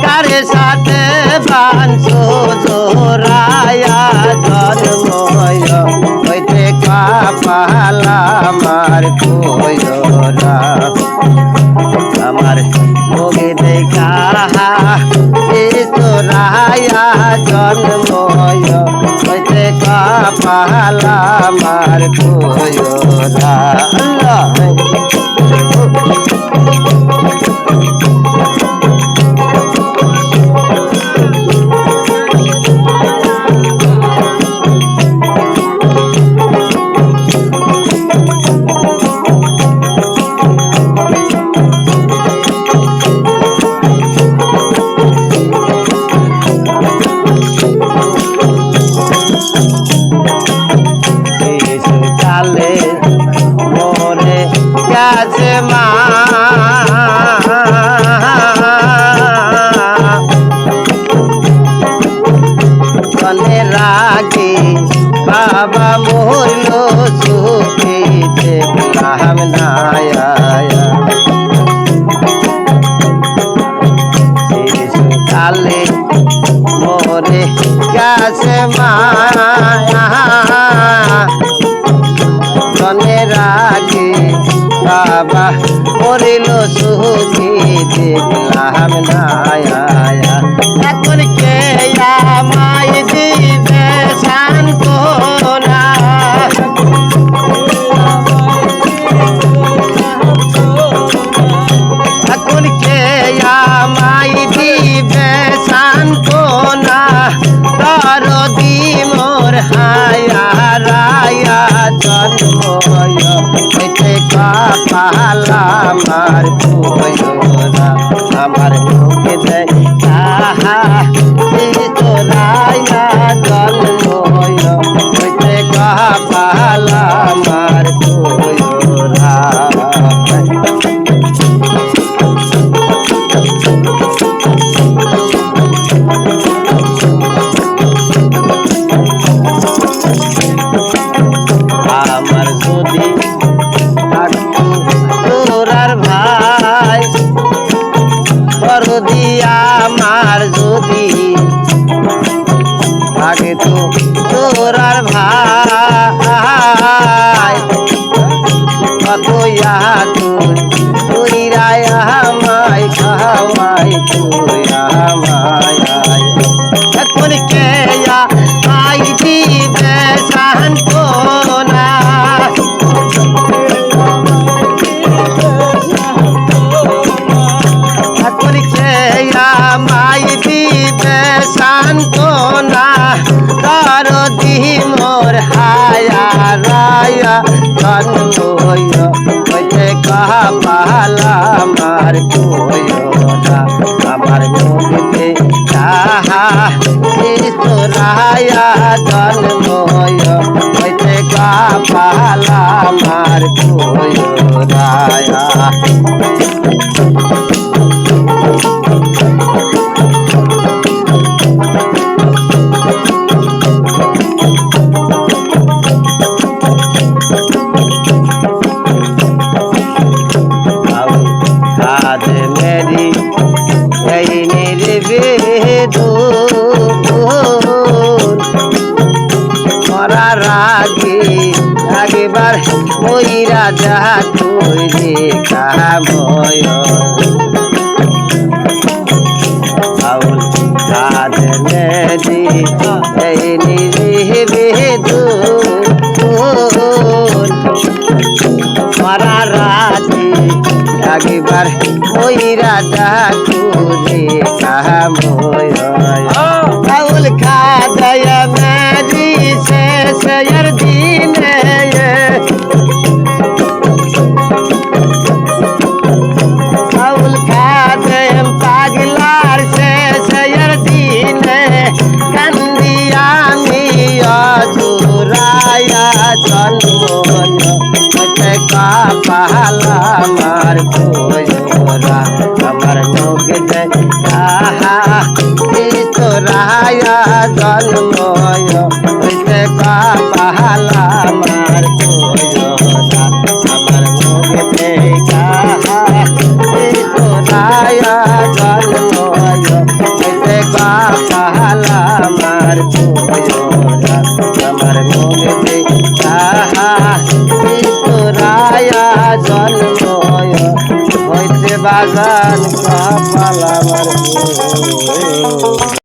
কারে সাথে বানছো জোড়ায়া জন্ময় হইতে কপাল আমার কইরা আমার মুখে দেখা তোরায়া জন্ময় হইতে কপাল আমার কইরা রাগে বাবা মরল সুখে দেখলাম না শিশুকালে মরে গেছে মনে রাগে বাবা মরিল সুখে দেখলাম না এখন কে আমায় দিবে সান্ত্বনা এখন কে আমায় দিবে সান্ত্বনা দরদি মোর হায়া রায়া জন্ময় হইতে কপাল আমার কইরা আমার মুখে দেখা তোরায়া জন্ময় হইতে কপাল আমার কইরা আমার যদি তোরার ভাই বড়দি আমার যদি আগে তো তোরার ভাই কত তুই রায় আমায় খাওয়াই তুই আমায় এখন কে আই দিবে সান্ত্বনা এখন কে আমায় দিবে সান্ত্বনা দরদি মোর হায়া রায়া জন্ময় হইতে কপাল আমার কইরা আমার মুখে তাহা তোরায়া জন্ময় হইতে কপাল আমার কইরা मेरी मरा रागे आगे बार ওই রাজা তৈরি কাময় আউল কাদ নেদি এই নিরিবে দুন মারা রাজি আগেবার ওই রাজা তৈরি কাময় আউল খাদায় মেরি শেষ দিনে আউল খাদেম পাগলার শেষ দিনে কান্দিয়া আমি অজুরায়া জন্মন কপাল আমার কোজরা আমার নগদে আহা তোরায়া জন্ময় হইতে কপাল আমার কোজরা আমার নগদে আহা তোরায়া জন্ময় আমার কোয়রা আমার মনেতে তাহা রায়া জন্ম হইতে বাগান কপাল আমার